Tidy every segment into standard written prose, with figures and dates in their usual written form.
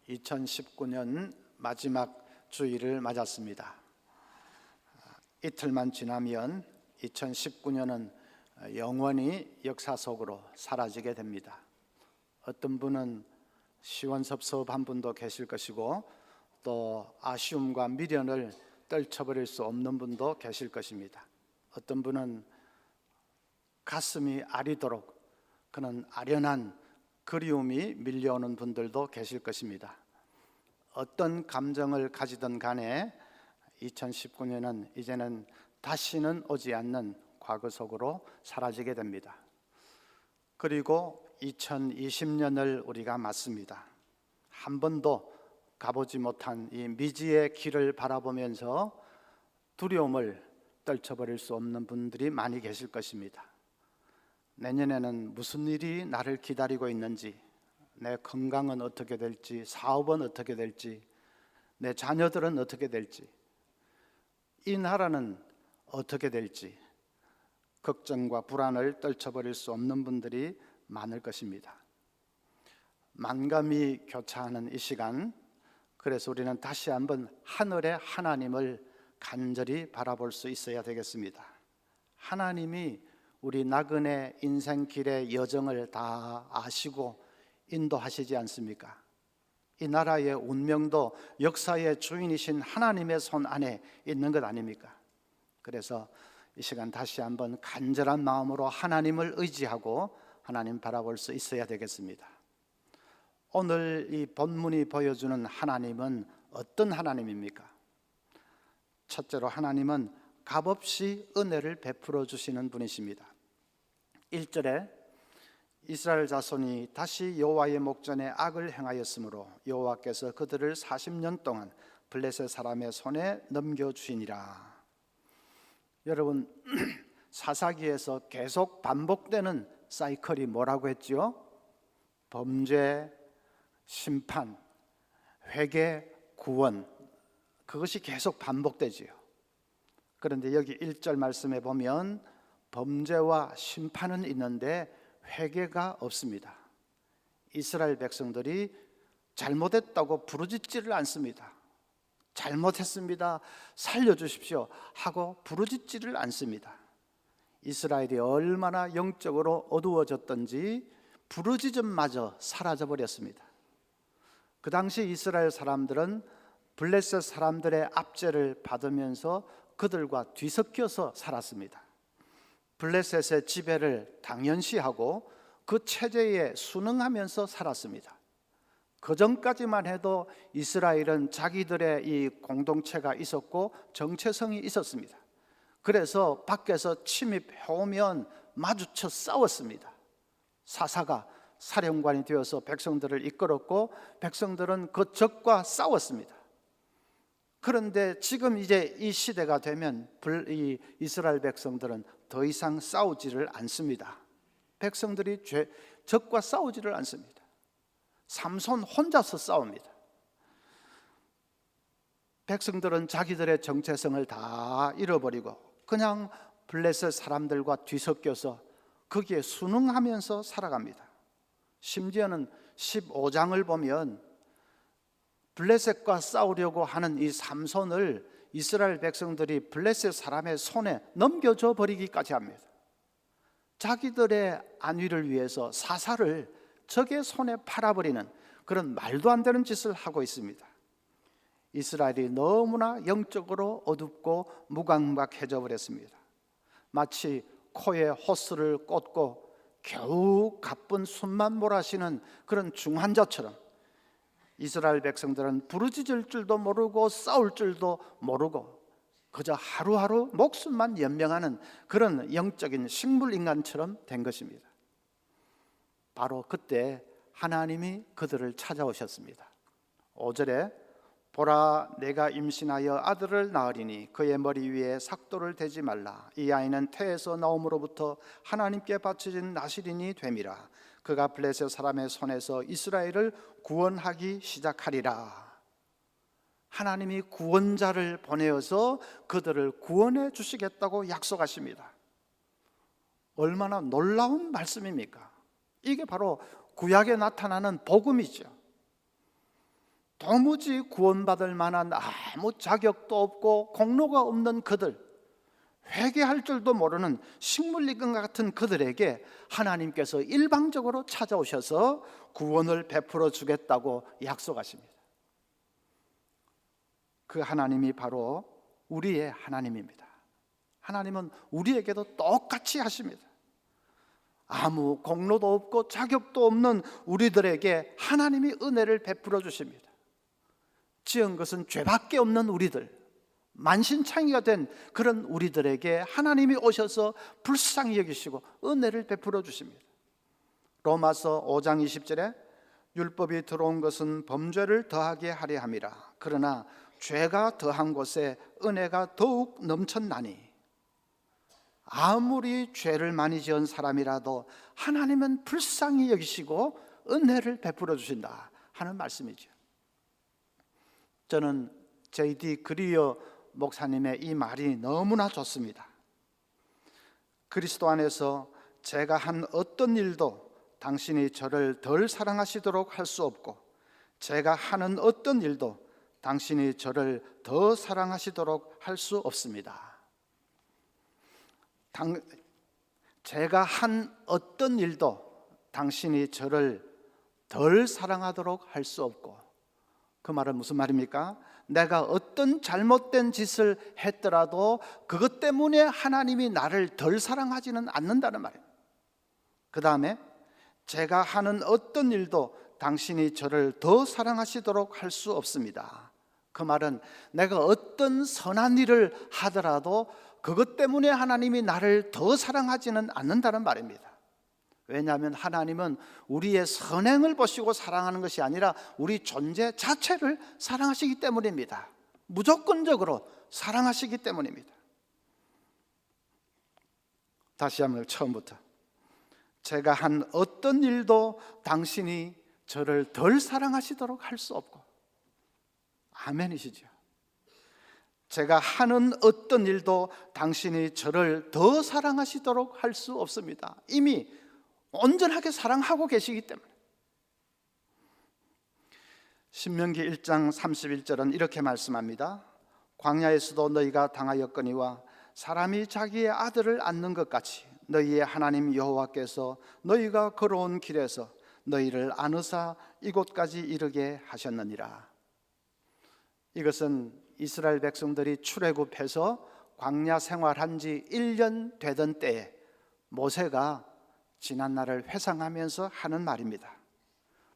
(2019년) 마지막 주일을 맞았습니다. 이틀만 지나면 2019년은 영원히 역사 속으로 사라지게 됩니다. 어떤 분은 시원섭섭한 분도 계실 것이고, 또 아쉬움과 미련을 떨쳐버릴 수 없는 분도 계실 것입니다. 어떤 분은 가슴이 아리도록 그런 아련한 그리움이 밀려오는 분들도 계실 것입니다. 어떤 감정을 가지든 간에 2019년은 이제는 다시는 오지 않는 과거 속으로 사라지게 됩니다. 그리고 2020년을 우리가 맞습니다. 한 번도 가보지 못한 이 미지의 길을 바라보면서 두려움을 떨쳐버릴 수 없는 분들이 많이 계실 것입니다. 내년에는 무슨 일이 나를 기다리고 있는지, 내 건강은 어떻게 될지, 사업은 어떻게 될지, 내 자녀들은 어떻게 될지, 이 나라는 어떻게 될지 걱정과 불안을 떨쳐버릴 수 없는 분들이 많을 것입니다. 만감이 교차하는 이 시간, 그래서 우리는 다시 한번 하늘의 하나님을 간절히 바라볼 수 있어야 되겠습니다. 하나님이 우리 나그네 인생길의 여정을 다 아시고 인도하시지 않습니까? 이 나라의 운명도 역사의 주인이신 하나님의 손 안에 있는 것 아닙니까? 그래서 이 시간 다시 한번 간절한 마음으로 하나님을 의지하고 하나님 바라볼 수 있어야 되겠습니다. 오늘 이 본문이 보여주는 하나님은 어떤 하나님입니까? 첫째로 하나님은 값없이 은혜를 베풀어 주시는 분이십니다. 1절에 이스라엘 자손이 다시 여호와의 목전에 악을 행하였으므로 여호와께서 그들을 40년 동안 블레셋 사람의 손에 넘겨주시니라. 여러분, 사사기에서 계속 반복되는 사이클이 뭐라고 했지요? 범죄, 심판, 회개, 구원, 그것이 계속 반복되지요. 그런데 여기 1절 말씀에 보면 범죄와 심판은 있는데 회개가 없습니다. 이스라엘 백성들이 잘못했다고 부르짖지를 않습니다. 잘못했습니다, 살려주십시오 하고 부르짖지를 않습니다. 이스라엘이 얼마나 영적으로 어두워졌던지 부르짖음마저 사라져버렸습니다. 그 당시 이스라엘 사람들은 블레셋 사람들의 압제를 받으면서 그들과 뒤섞여서 살았습니다. 블레셋의 지배를 당연시하고 그 체제에 순응하면서 살았습니다. 그 전까지만 해도 이스라엘은 자기들의 이 공동체가 있었고 정체성이 있었습니다. 그래서 밖에서 침입해오면 마주쳐 싸웠습니다. 사사가 사령관이 되어서 백성들을 이끌었고 백성들은 그 적과 싸웠습니다. 그런데 지금 이제 이 시대가 되면 이 이스라엘 백성들은 더 이상 싸우지를 않습니다. 백성들이 적과 싸우지를 않습니다. 삼손 혼자서 싸웁니다. 백성들은 자기들의 정체성을 다 잃어버리고 그냥 블레셋 사람들과 뒤섞여서 거기에 순응하면서 살아갑니다. 심지어는 15장을 보면 블레셋과 싸우려고 하는 이 삼손을 이스라엘 백성들이 블레셋 사람의 손에 넘겨줘 버리기까지 합니다. 자기들의 안위를 위해서 사사를 적의 손에 팔아버리는 그런 말도 안 되는 짓을 하고 있습니다. 이스라엘이 너무나 영적으로 어둡고 무감각해져 버렸습니다. 마치 코에 호스를 꽂고 겨우 가쁜 숨만 몰아쉬는 그런 중환자처럼 이스라엘 백성들은 부르짖을 줄도 모르고 싸울 줄도 모르고 그저 하루하루 목숨만 연명하는 그런 영적인 식물인간처럼 된 것입니다. 바로 그때 하나님이 그들을 찾아오셨습니다. 5절에 보라, 내가 임신하여 아들을 낳으리니 그의 머리 위에 삭도를 대지 말라. 이 아이는 태에서 나옴으로부터 하나님께 바쳐진 나실인이 됨이라. 그가 블레셋 사람의 손에서 이스라엘을 구원하기 시작하리라. 하나님이 구원자를 보내어서 그들을 구원해 주시겠다고 약속하십니다. 얼마나 놀라운 말씀입니까? 이게 바로 구약에 나타나는 복음이죠. 도무지 구원받을 만한 아무 자격도 없고 공로가 없는 그들, 회개할 줄도 모르는 식물리근과 같은 그들에게 하나님께서 일방적으로 찾아오셔서 구원을 베풀어 주겠다고 약속하십니다. 그 하나님이 바로 우리의 하나님입니다. 하나님은 우리에게도 똑같이 하십니다. 아무 공로도 없고 자격도 없는 우리들에게 하나님이 은혜를 베풀어 주십니다. 지은 것은 죄밖에 없는 우리들, 만신창이가 된 그런 우리들에게 하나님이 오셔서 불쌍히 여기시고 은혜를 베풀어 주십니다. 로마서 5장 20절에 율법이 들어온 것은 범죄를 더하게 하려 함이라. 그러나 죄가 더한 곳에 은혜가 더욱 넘쳤나니. 아무리 죄를 많이 지은 사람이라도 하나님은 불쌍히 여기시고 은혜를 베풀어 주신다 하는 말씀이죠. 저는 J.D. 그리어 목사님의 이 말이 너무나 좋습니다. 그리스도 안에서 제가 한 어떤 일도 당신이 저를 덜 사랑하시도록 할 수 없고, 제가 하는 어떤 일도 당신이 저를 더 사랑하시도록 할 수 없습니다. 제가 한 어떤 일도 당신이 저를 덜 사랑하도록 할 수 없고, 그 말은 무슨 말입니까? 내가 어떤 잘못된 짓을 했더라도 그것 때문에 하나님이 나를 덜 사랑하지는 않는다는 말입니다. 그 다음에 제가 하는 어떤 일도 당신이 저를 더 사랑하시도록 할 수 없습니다. 그 말은 내가 어떤 선한 일을 하더라도 그것 때문에 하나님이 나를 더 사랑하지는 않는다는 말입니다. 왜냐하면 하나님은 우리의 선행을 보시고 사랑하는 것이 아니라 우리 존재 자체를 사랑하시기 때문입니다. 무조건적으로 사랑하시기 때문입니다. 다시 한번 처음부터. 제가 한 어떤 일도 당신이 저를 덜 사랑하시도록 할 수 없고. 아멘이시죠? 제가 하는 어떤 일도 당신이 저를 더 사랑하시도록 할 수 없습니다. 이미 온전하게 사랑하고 계시기 때문에. 신명기 1장 31절은 이렇게 말씀합니다. 광야에서도 너희가 당하였거니와 사람이 자기의 아들을 안는 것 같이 너희의 하나님 여호와께서 너희가 걸어온 길에서 너희를 안으사 이곳까지 이르게 하셨느니라. 이것은 이스라엘 백성들이 출애굽해서 광야 생활한 지 1년 되던 때에 모세가 지난 날을 회상하면서 하는 말입니다.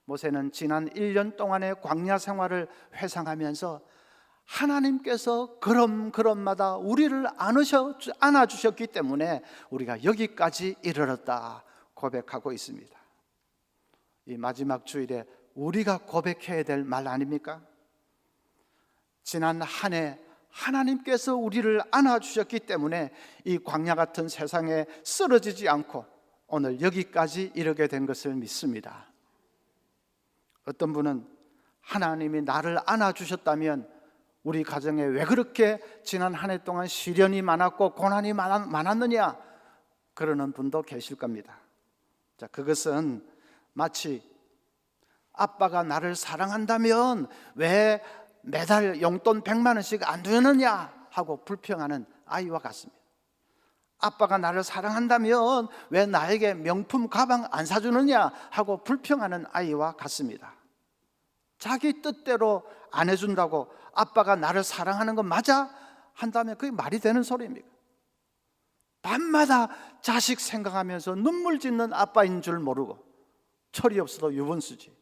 모세는 지난 1년 동안의 광야 생활을 회상하면서 하나님께서 걸음걸음마다 우리를 안아주셨기 때문에 우리가 여기까지 이르렀다 고백하고 있습니다. 이 마지막 주일에 우리가 고백해야 될 말 아닙니까? 지난 한 해 하나님께서 우리를 안아주셨기 때문에 이 광야 같은 세상에 쓰러지지 않고 오늘 여기까지 이르게 된 것을 믿습니다. 어떤 분은 하나님이 나를 안아주셨다면 우리 가정에 왜 그렇게 지난 한 해 동안 시련이 많았고 고난이 많았느냐 그러는 분도 계실 겁니다. 자, 그것은 마치 아빠가 나를 사랑한다면 왜 매달 용돈 100만 원씩 안 주느냐 하고 불평하는 아이와 같습니다. 아빠가 나를 사랑한다면 왜 나에게 명품 가방 안 사주느냐 하고 불평하는 아이와 같습니다. 자기 뜻대로 안 해준다고 아빠가 나를 사랑하는 건 맞아? 한다면 그게 말이 되는 소리입니까? 밤마다 자식 생각하면서 눈물 짓는 아빠인 줄 모르고 철이 없어도 유분수지.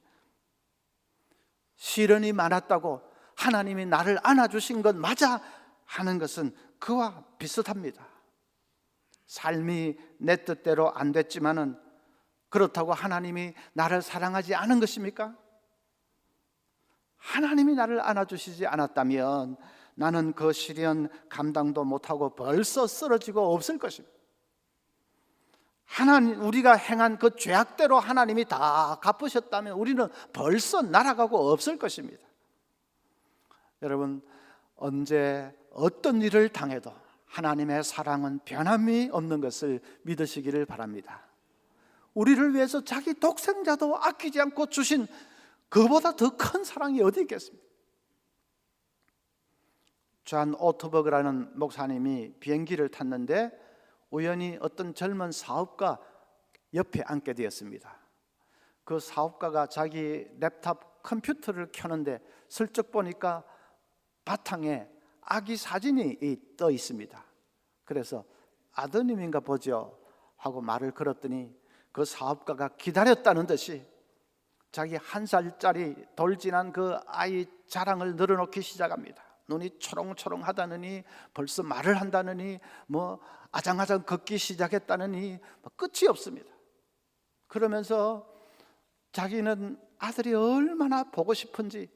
시련이 많았다고 하나님이 나를 안아주신 건 맞아? 하는 것은 그와 비슷합니다. 삶이 내 뜻대로 안 됐지만은 그렇다고 하나님이 나를 사랑하지 않은 것입니까? 하나님이 나를 안아주시지 않았다면 나는 그 시련 감당도 못하고 벌써 쓰러지고 없을 것입니다. 하나님, 우리가 행한 그 죄악대로 하나님이 다 갚으셨다면 우리는 벌써 날아가고 없을 것입니다. 여러분, 언제 어떤 일을 당해도 하나님의 사랑은 변함이 없는 것을 믿으시기를 바랍니다. 우리를 위해서 자기 독생자도 아끼지 않고 주신 그보다 더 큰 사랑이 어디 있겠습니까? 존 오토버그라는 목사님이 비행기를 탔는데 우연히 어떤 젊은 사업가 옆에 앉게 되었습니다. 그 사업가가 자기 랩탑 컴퓨터를 켜는데 슬쩍 보니까 바탕에 아기 사진이 떠 있습니다. 그래서 아드님인가 보죠 하고 말을 걸었더니 그 사업가가 기다렸다는 듯이 자기 1살짜리 돌진한 그 아이 자랑을 늘어놓기 시작합니다. 눈이 초롱초롱하다느니, 벌써 말을 한다느니, 아장아장 걷기 시작했다느니 끝이 없습니다. 그러면서 자기는 아들이 얼마나 보고 싶은지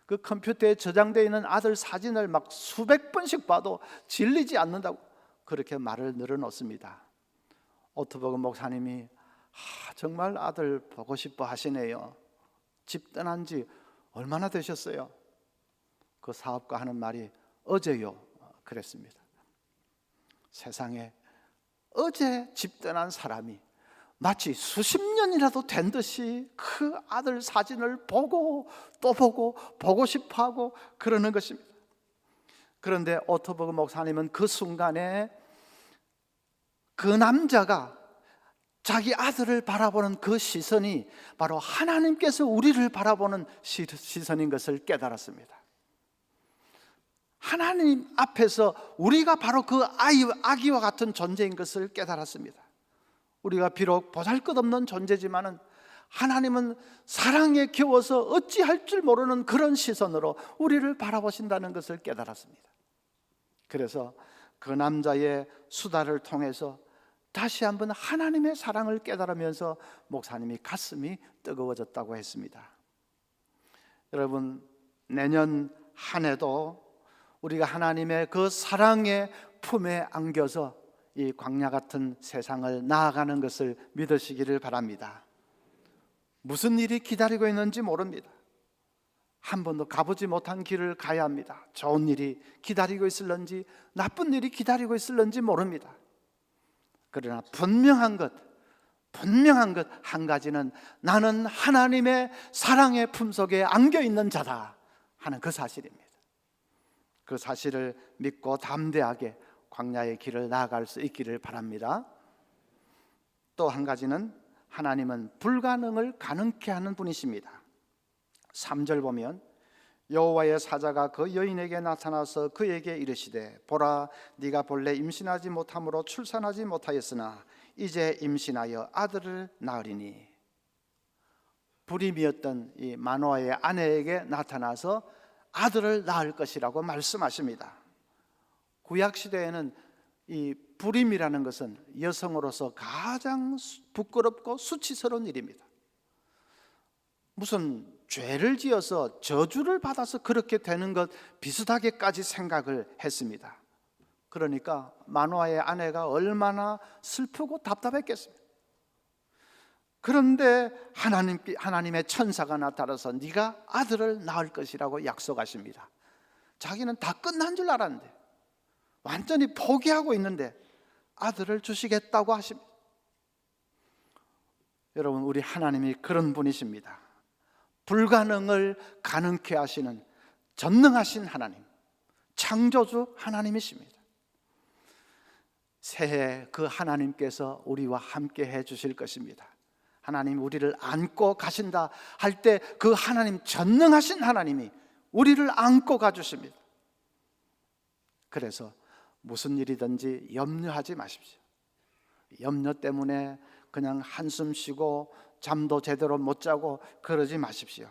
그 컴퓨터에 저장되어 있는 아들 사진을 막 수백 번씩 봐도 질리지 않는다고 그렇게 말을 늘어놓습니다. 오토버그 목사님이 정말 아들 보고 싶어 하시네요. 집 떠난 지 얼마나 되셨어요? 그 사업가 하는 말이 어제요 그랬습니다. 세상에 어제 집 떠난 사람이 마치 수십 년이라도 된 듯이 그 아들 사진을 보고 또 보고 싶어하고 그러는 것입니다. 그런데 오토버그 목사님은 그 순간에 그 남자가 자기 아들을 바라보는 그 시선이 바로 하나님께서 우리를 바라보는 시선인 것을 깨달았습니다. 하나님 앞에서 우리가 바로 그 아기와 같은 존재인 것을 깨달았습니다. 우리가 비록 보잘것없는 존재지만은 하나님은 사랑에 겨워서 어찌할 줄 모르는 그런 시선으로 우리를 바라보신다는 것을 깨달았습니다. 그래서 그 남자의 수다를 통해서 다시 한번 하나님의 사랑을 깨달으면서 목사님이 가슴이 뜨거워졌다고 했습니다. 여러분, 내년 한 해도 우리가 하나님의 그 사랑의 품에 안겨서 이 광야 같은 세상을 나아가는 것을 믿으시기를 바랍니다. 무슨 일이 기다리고 있는지 모릅니다. 한 번도 가보지 못한 길을 가야 합니다. 좋은 일이 기다리고 있을런지 나쁜 일이 기다리고 있을런지 모릅니다. 그러나 분명한 것 한 가지는 나는 하나님의 사랑의 품속에 안겨 있는 자다 하는 그 사실입니다. 그 사실을 믿고 담대하게 광야의 길을 나아갈 수 있기를 바랍니다. 또 한 가지는 하나님은 불가능을 가능케 하는 분이십니다. 3절 보면 여호와의 사자가 그 여인에게 나타나서 그에게 이르시되 보라, 네가 본래 임신하지 못함으로 출산하지 못하였으나 이제 임신하여 아들을 낳으리니. 불임이었던 이 마노아의 아내에게 나타나서 아들을 낳을 것이라고 말씀하십니다. 구약시대에는 이 불임이라는 것은 여성으로서 가장 부끄럽고 수치스러운 일입니다. 무슨 죄를 지어서 저주를 받아서 그렇게 되는 것 비슷하게까지 생각을 했습니다. 그러니까 마노아의 아내가 얼마나 슬프고 답답했겠습니까? 그런데 하나님의 천사가 나타나서 네가 아들을 낳을 것이라고 약속하십니다. 자기는 다 끝난 줄 알았는데, 완전히 포기하고 있는데 아들을 주시겠다고 하십니다. 여러분, 우리 하나님이 그런 분이십니다. 불가능을 가능케 하시는 전능하신 하나님, 창조주 하나님이십니다. 새해 그 하나님께서 우리와 함께 해 주실 것입니다. 하나님 우리를 안고 가신다 할 때 그 하나님, 전능하신 하나님이 우리를 안고 가주십니다. 그래서 무슨 일이든지 염려하지 마십시오. 염려 때문에 그냥 한숨 쉬고 잠도 제대로 못 자고 그러지 마십시오.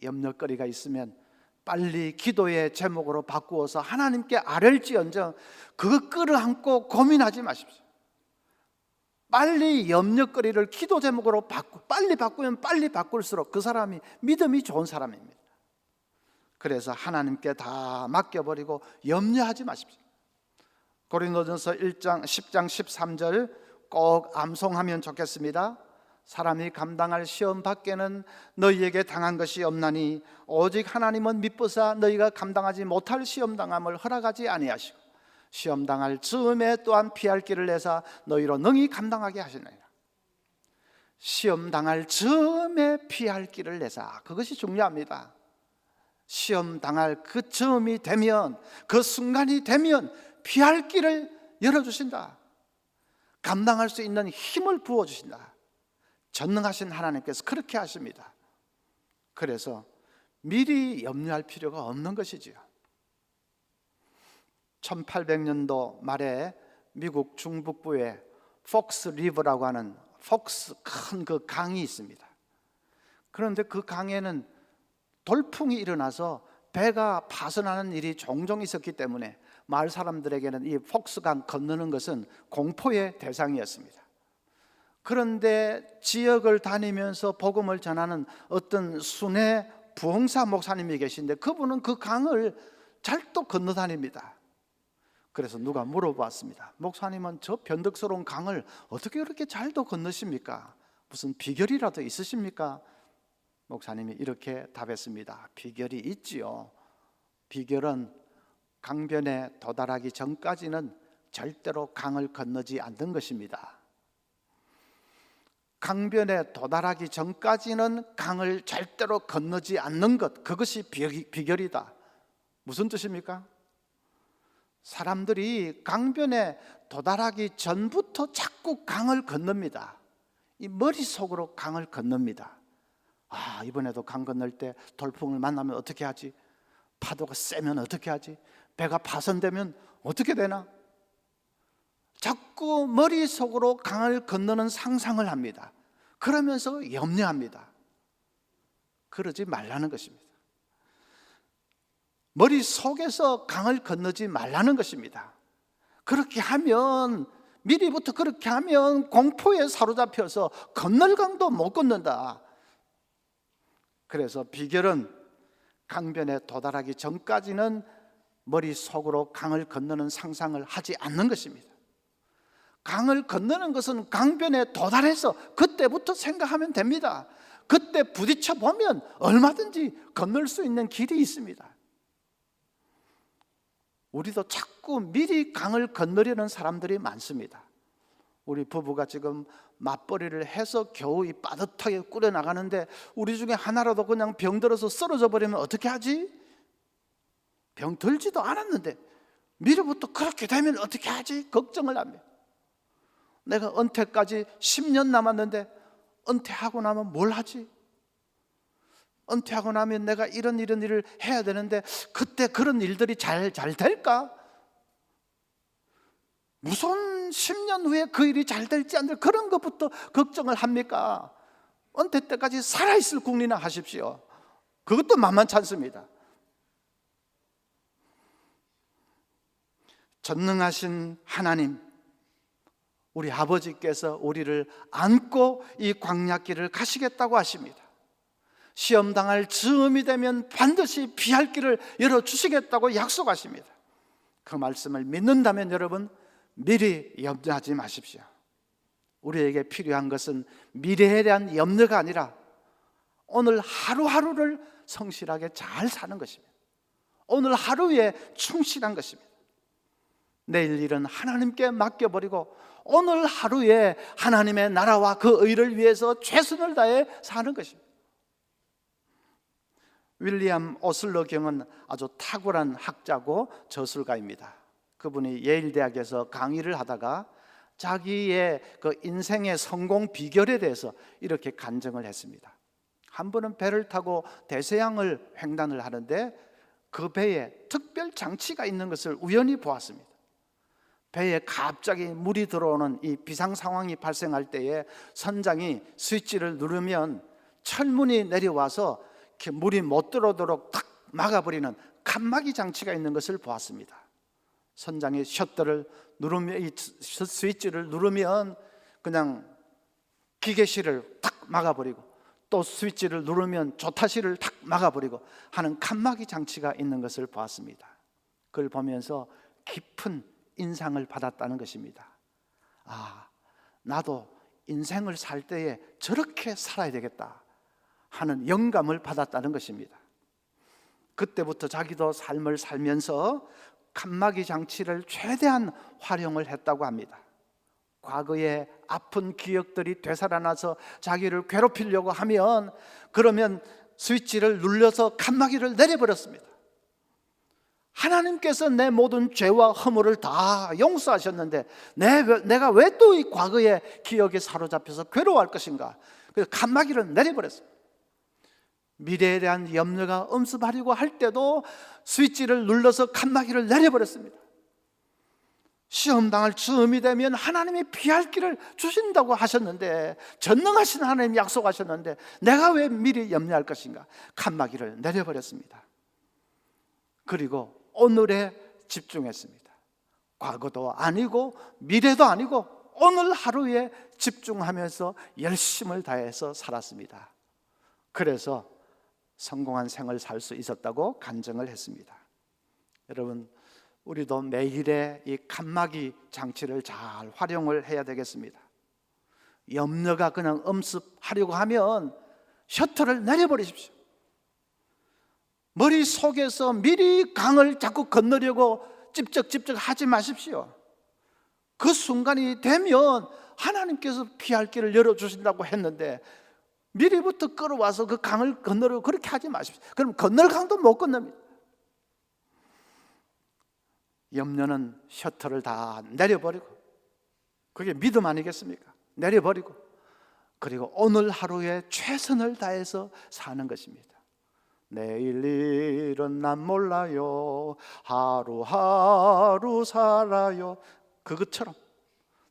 염려거리가 있으면 빨리 기도의 제목으로 바꾸어서 하나님께 아뢰일지언정 그거 끌어안고 고민하지 마십시오. 빨리 염려거리를 기도 제목으로 빨리 바꾸면 빨리 바꿀수록 그 사람이 믿음이 좋은 사람입니다. 그래서 하나님께 다 맡겨버리고 염려하지 마십시오. 고린도전서 1장 10장 13절 꼭 암송하면 좋겠습니다. 사람이 감당할 시험 밖에는 너희에게 당한 것이 없나니 오직 하나님은 미쁘사 너희가 감당하지 못할 시험 당함을 허락하지 아니하시고 시험 당할 즈음에 또한 피할 길을 내사 너희로 능히 감당하게 하시느니라. 시험 당할 즈음에 피할 길을 내사, 그것이 중요합니다. 시험 당할 그 즈음이 되면, 그 순간이 되면 피할 길을 열어주신다. 감당할 수 있는 힘을 부어주신다. 전능하신 하나님께서 그렇게 하십니다. 그래서 미리 염려할 필요가 없는 것이지요. 1800년도 말에 미국 중북부에 폭스 리버라고 하는 폭스 큰 그 강이 있습니다. 그런데 그 강에는 돌풍이 일어나서 배가 파손하는 일이 종종 있었기 때문에 마을 사람들에게는 이 폭스강 건너는 것은 공포의 대상이었습니다. 그런데 지역을 다니면서 복음을 전하는 어떤 순회 부흥사 목사님이 계신데 그분은 그 강을 잘 또 건너 다닙니다. 그래서 누가 물어봤습니다. 목사님은 저 변덕스러운 강을 어떻게 그렇게 잘도 건너십니까? 무슨 비결이라도 있으십니까? 목사님이 이렇게 답했습니다. 비결이 있지요. 비결은 강변에 도달하기 전까지는 절대로 강을 건너지 않는 것입니다. 강변에 도달하기 전까지는 강을 절대로 건너지 않는 것, 그것이 비결이다. 무슨 뜻입니까? 사람들이 강변에 도달하기 전부터 자꾸 강을 건넙니다. 이 머릿속으로 강을 건넙니다. 아, 이번에도 강 건널 때 돌풍을 만나면 어떻게 하지? 파도가 세면 어떻게 하지? 배가 파손되면 어떻게 되나? 자꾸 머릿속으로 강을 건너는 상상을 합니다. 그러면서 염려합니다. 그러지 말라는 것입니다. 머릿속에서 강을 건너지 말라는 것입니다. 그렇게 하면, 미리부터 그렇게 하면 공포에 사로잡혀서 건널 강도 못 건넌다. 그래서 비결은 강변에 도달하기 전까지는 머릿속으로 강을 건너는 상상을 하지 않는 것입니다. 강을 건너는 것은 강변에 도달해서 그때부터 생각하면 됩니다. 그때 부딪혀 보면 얼마든지 건널 수 있는 길이 있습니다. 우리도 자꾸 미리 강을 건너려는 사람들이 많습니다. 우리 부부가 지금 맞벌이를 해서 겨우 이 빠듯하게 꾸려 나가는데 우리 중에 하나라도 그냥 병들어서 쓰러져 버리면 어떻게 하지? 병 들지도 않았는데 미리부터 그렇게 되면 어떻게 하지? 걱정을 합니다. 내가 은퇴까지 10년 남았는데 은퇴하고 나면 뭘 하지? 은퇴하고 나면 내가 이런 일을 해야 되는데 그때 그런 일들이 잘 될까? 무슨 10년 후에 그 일이 잘 될지 안 될지 그런 것부터 걱정을 합니까? 은퇴 때까지 살아있을 궁리나 하십시오. 그것도 만만치 않습니다. 전능하신 하나님, 우리 아버지께서 우리를 안고 이 광야길을 가시겠다고 하십니다. 시험 당할 즈음이 되면 반드시 피할 길을 열어주시겠다고 약속하십니다. 그 말씀을 믿는다면 여러분, 미리 염려하지 마십시오. 우리에게 필요한 것은 미래에 대한 염려가 아니라 오늘 하루하루를 성실하게 잘 사는 것입니다. 오늘 하루에 충실한 것입니다. 내일 일은 하나님께 맡겨버리고 오늘 하루에 하나님의 나라와 그 의를 위해서 최선을 다해 사는 것입니다. 윌리엄 오슬러 경은 아주 탁월한 학자고 저술가입니다. 그분이 예일대학에서 강의를 하다가 자기의 그 인생의 성공 비결에 대해서 이렇게 간증을 했습니다. 한 번은 배를 타고 대서양을 횡단을 하는데 그 배에 특별 장치가 있는 것을 우연히 보았습니다. 배에 갑자기 물이 들어오는 이 비상 상황이 발생할 때에 선장이 스위치를 누르면 철문이 내려와서 이렇게 물이 못 들어오도록 탁 막아버리는 칸막이 장치가 있는 것을 보았습니다. 선장이 셔터를 누르면, 이 스위치를 누르면 그냥 기계실을 탁 막아버리고 또 스위치를 누르면 조타실을 탁 막아버리고 하는 칸막이 장치가 있는 것을 보았습니다. 그걸 보면서 깊은 인상을 받았다는 것입니다. 아, 나도 인생을 살 때에 저렇게 살아야 되겠다 하는 영감을 받았다는 것입니다. 그때부터 자기도 삶을 살면서 칸막이 장치를 최대한 활용을 했다고 합니다. 과거의 아픈 기억들이 되살아나서 자기를 괴롭히려고 하면 그러면 스위치를 눌러서 칸막이를 내려버렸습니다. 하나님께서 내 모든 죄와 허물을 다 용서하셨는데 내가 왜 또 이 과거의 기억에 사로잡혀서 괴로워할 것인가? 그래서 칸막이를 내려버렸습니다. 미래에 대한 염려가 엄습하려고 할 때도 스위치를 눌러서 칸막이를 내려버렸습니다. 시험 당할 즈음이 되면 하나님이 피할 길을 주신다고 하셨는데, 전능하신 하나님 약속하셨는데 내가 왜 미리 염려할 것인가? 칸막이를 내려버렸습니다. 그리고 오늘에 집중했습니다. 과거도 아니고 미래도 아니고 오늘 하루에 집중하면서 열심을 다해서 살았습니다. 그래서 성공한 생을 살 수 있었다고 간증을 했습니다. 여러분, 우리도 매일의 이 칸막이 장치를 잘 활용을 해야 되겠습니다. 염려가 그냥 엄습하려고 하면 셔터를 내려버리십시오. 머릿속에서 미리 강을 자꾸 건너려고 찝쩍찝쩍 하지 마십시오. 그 순간이 되면 하나님께서 피할 길을 열어주신다고 했는데 미리부터 끌어와서 그 강을 건너려고 그렇게 하지 마십시오. 그럼 건널 강도 못 건넙니다. 염려는 셔터를 다 내려버리고, 그게 믿음 아니겠습니까? 내려버리고, 그리고 오늘 하루에 최선을 다해서 사는 것입니다. 내일 일은 난 몰라요, 하루하루 살아요. 그것처럼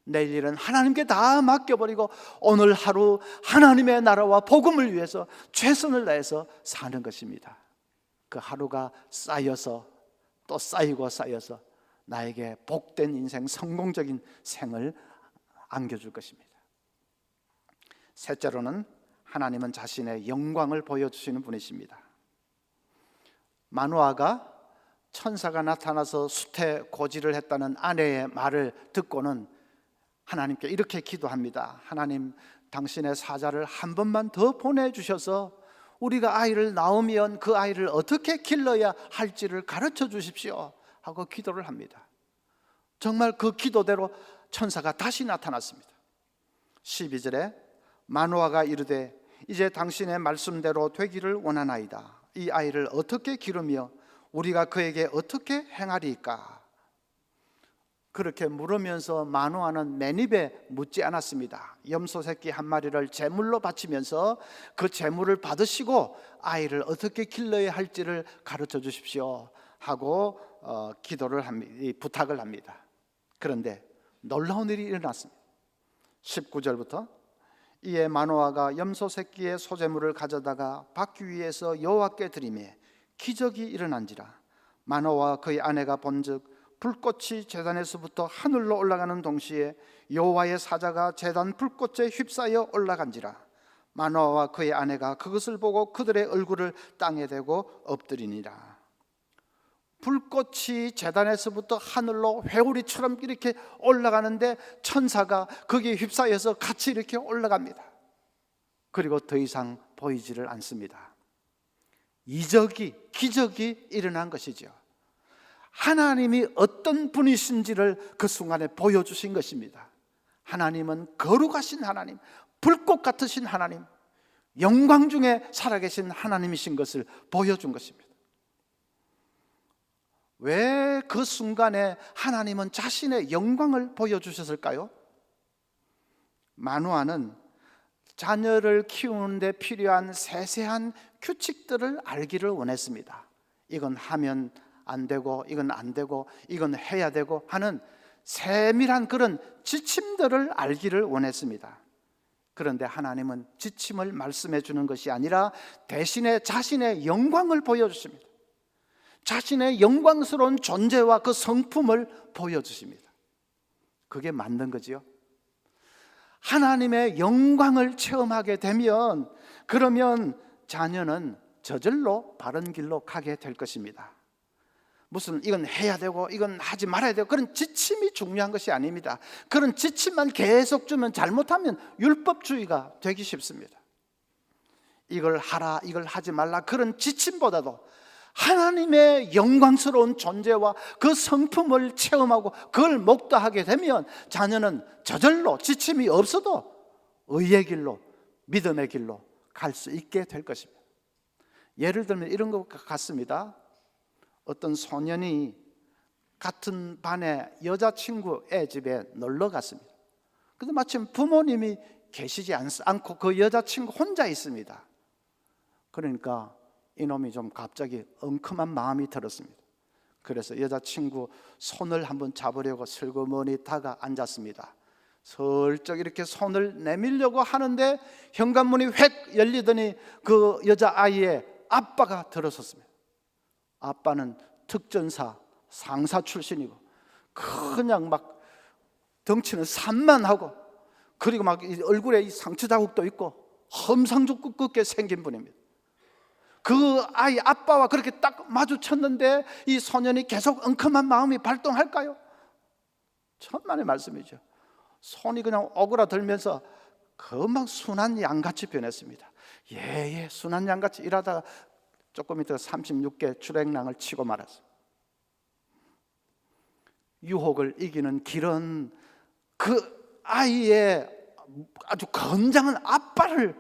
내일 일은 하나님께 다 맡겨버리고 오늘 하루 하나님의 나라와 복음을 위해서 최선을 다해서 사는 것입니다. 그 하루가 쌓여서 또 쌓이고 쌓여서 나에게 복된 인생, 성공적인 생을 안겨줄 것입니다. 셋째로는 하나님은 자신의 영광을 보여주시는 분이십니다. 마노아가 천사가 나타나서 숫에 고지를 했다는 아내의 말을 듣고는 하나님께 이렇게 기도합니다. 하나님, 당신의 사자를 한 번만 더 보내주셔서 우리가 아이를 낳으면 그 아이를 어떻게 길러야 할지를 가르쳐 주십시오 하고 기도를 합니다. 정말 그 기도대로 천사가 다시 나타났습니다. 12절에 마노아가 이르되 이제 당신의 말씀대로 되기를 원하나이다. 이 아이를 어떻게 기르며 우리가 그에게 어떻게 행하리이까? 그렇게 물으면서 마노아는 맨입에 묻지 않았습니다. 염소 새끼 한 마리를 제물로 바치면서 그 제물을 받으시고 아이를 어떻게 길러야 할지를 가르쳐 주십시오 하고 부탁을 합니다. 그런데 놀라운 일이 일어났습니다. 19절부터 이에 마노아가 염소 새끼의 소제물을 가져다가 바퀴 위에서 여호와께 드리매 기적이 일어난지라. 마노아와 그의 아내가 본즉 불꽃이 제단에서부터 하늘로 올라가는 동시에 여호와의 사자가 제단 불꽃에 휩싸여 올라간지라. 마노아와 그의 아내가 그것을 보고 그들의 얼굴을 땅에 대고 엎드리니라. 불꽃이 제단에서부터 하늘로 회오리처럼 이렇게 올라가는데 천사가 거기에 휩싸여서 같이 이렇게 올라갑니다. 그리고 더 이상 보이지를 않습니다. 기적이 일어난 것이죠. 하나님이 어떤 분이신지를 그 순간에 보여주신 것입니다. 하나님은 거룩하신 하나님, 불꽃 같으신 하나님, 영광 중에 살아계신 하나님이신 것을 보여준 것입니다. 왜 그 순간에 하나님은 자신의 영광을 보여주셨을까요? 마노아는 자녀를 키우는 데 필요한 세세한 규칙들을 알기를 원했습니다. 이건 하면 안 되고, 이건 안 되고, 이건 해야 되고 하는 세밀한 그런 지침들을 알기를 원했습니다. 그런데 하나님은 지침을 말씀해 주는 것이 아니라 대신에 자신의 영광을 보여주십니다. 자신의 영광스러운 존재와 그 성품을 보여주십니다. 그게 맞는 거지요. 하나님의 영광을 체험하게 되면 그러면 자녀는 저절로 바른 길로 가게 될 것입니다. 무슨 이건 해야 되고 이건 하지 말아야 되고 그런 지침이 중요한 것이 아닙니다. 그런 지침만 계속 주면 잘못하면 율법주의가 되기 쉽습니다. 이걸 하라 이걸 하지 말라 그런 지침보다도 하나님의 영광스러운 존재와 그 성품을 체험하고 그걸 목도하게 되면 자녀는 저절로 지침이 없어도 의의 길로 믿음의 길로 갈 수 있게 될 것입니다. 예를 들면 이런 것 같습니다. 어떤 소년이 같은 반의 여자친구의 집에 놀러 갔습니다. 근데 마침 부모님이 계시지 않고 그 여자친구 혼자 있습니다. 그러니까 이놈이 좀 갑자기 엉큼한 마음이 들었습니다. 그래서 여자친구 손을 한번 잡으려고 슬그머니 다가 앉았습니다. 슬쩍 이렇게 손을 내밀려고 하는데 현관문이 획 열리더니 그 여자아이의 아빠가 들어섰습니다. 아빠는 특전사 상사 출신이고 그냥 막 덩치는 산만하고 그리고 막 얼굴에 이 상처 자국도 있고 험상궂게 생긴 분입니다. 그 아이 아빠와 그렇게 딱 마주쳤는데 이 소년이 계속 엉큼한 마음이 발동할까요? 천만의 말씀이죠. 손이 그냥 오그라들면서 금방 순한 양같이 변했습니다. 예, 순한 양같이 일하다가 조금 있다가 36개 출행랑을 치고 말았어요. 유혹을 이기는 길은 그 아이의 아주 건장한 아빠를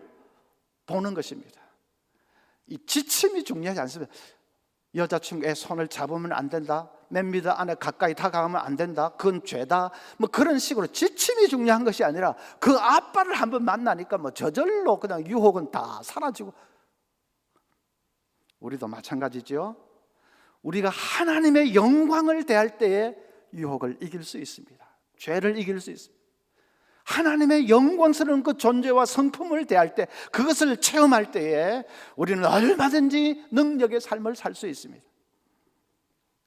보는 것입니다. 이 지침이 중요하지 않습니다. 여자친구의 손을 잡으면 안 된다, 몇 미터 안에 가까이 다가가면 안 된다, 그건 죄다, 뭐 그런 식으로 지침이 중요한 것이 아니라 그 아빠를 한번 만나니까 뭐 저절로 그냥 유혹은 다 사라지고. 우리도 마찬가지죠. 우리가 하나님의 영광을 대할 때에 유혹을 이길 수 있습니다. 죄를 이길 수 있습니다. 하나님의 영광스러운 그 존재와 성품을 대할 때, 그것을 체험할 때에 우리는 얼마든지 능력의 삶을 살 수 있습니다.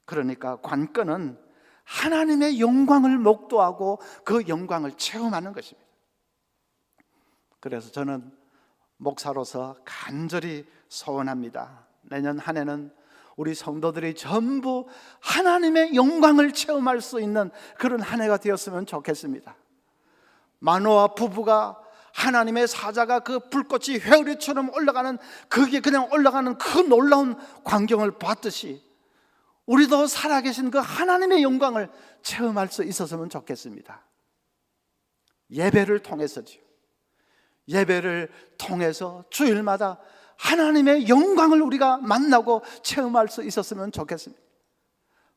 그러니까 관건은 하나님의 영광을 목도하고 그 영광을 체험하는 것입니다. 그래서 저는 목사로서 간절히 소원합니다. 내년 한 해는 우리 성도들이 전부 하나님의 영광을 체험할 수 있는 그런 한 해가 되었으면 좋겠습니다. 마노아 부부가 하나님의 사자가 그 불꽃이 회오리처럼 올라가는, 그게 그냥 올라가는 그 놀라운 광경을 봤듯이 우리도 살아계신 그 하나님의 영광을 체험할 수 있었으면 좋겠습니다. 예배를 통해서죠. 예배를 통해서 주일마다 하나님의 영광을 우리가 만나고 체험할 수 있었으면 좋겠습니다.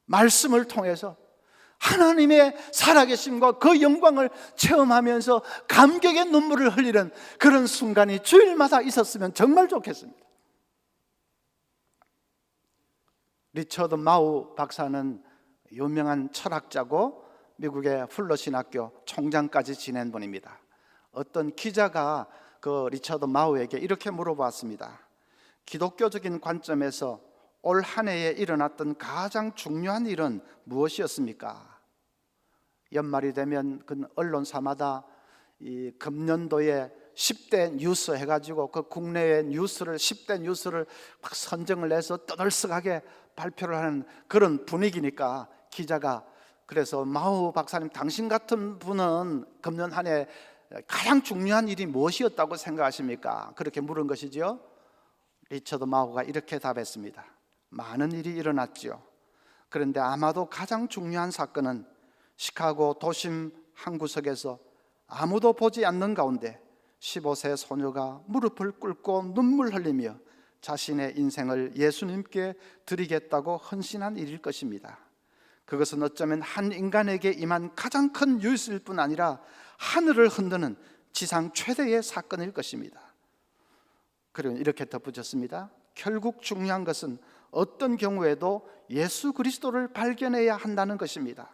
말씀을 통해서 하나님의 살아계심과 그 영광을 체험하면서 감격의 눈물을 흘리는 그런 순간이 주일마다 있었으면 정말 좋겠습니다. 리처드 마우 박사는 유명한 철학자고 미국의 풀러 신학교 총장까지 지낸 분입니다. 어떤 기자가 그 리처드 마우에게 이렇게 물어봤습니다. 기독교적인 관점에서 올 한 해에 일어났던 가장 중요한 일은 무엇이었습니까? 연말이 되면 그 언론사마다 이 금년도에 10대 뉴스 해가지고 그 국내의 뉴스를 10대 뉴스를 막 선정을 해서 떠들썩하게 발표를 하는 그런 분위기니까 기자가, 그래서 마우 박사님, 당신 같은 분은 금년 한 해 가장 중요한 일이 무엇이었다고 생각하십니까? 그렇게 물은 것이죠. 리처드 마우가 이렇게 답했습니다. 많은 일이 일어났죠. 그런데 아마도 가장 중요한 사건은 시카고 도심 한 구석에서 아무도 보지 않는 가운데 15세 소녀가 무릎을 꿇고 눈물 흘리며 자신의 인생을 예수님께 드리겠다고 헌신한 일일 것입니다. 그것은 어쩌면 한 인간에게 임한 가장 큰 유익일 뿐 아니라 하늘을 흔드는 지상 최대의 사건일 것입니다. 그리고 이렇게 덧붙였습니다. 결국 중요한 것은 어떤 경우에도 예수 그리스도를 발견해야 한다는 것입니다.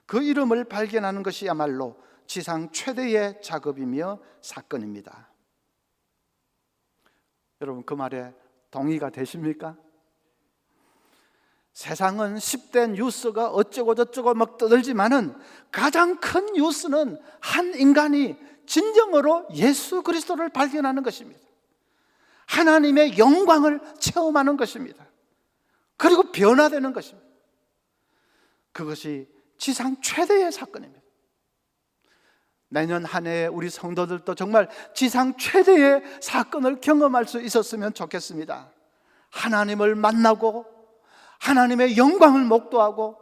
그 이름을 발견하는 것이야말로 지상 최대의 작업이며 사건입니다. 여러분, 그 말에 동의가 되십니까? 세상은 10대 뉴스가 어쩌고 저쩌고 막 떠들지만은 가장 큰 뉴스는 한 인간이 진정으로 예수 그리스도를 발견하는 것입니다. 하나님의 영광을 체험하는 것입니다. 그리고 변화되는 것입니다. 그것이 지상 최대의 사건입니다. 내년 한 해에 우리 성도들도 정말 지상 최대의 사건을 경험할 수 있었으면 좋겠습니다. 하나님을 만나고 하나님의 영광을 목도하고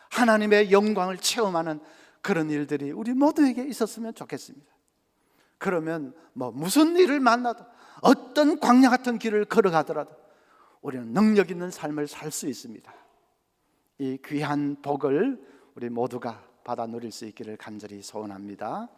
하나님의 영광을 체험하는 그런 일들이 우리 모두에게 있었으면 좋겠습니다. 그러면 무슨 일을 만나도, 어떤 광야 같은 길을 걸어가더라도 우리는 능력 있는 삶을 살 수 있습니다. 이 귀한 복을 우리 모두가 받아 누릴 수 있기를 간절히 소원합니다.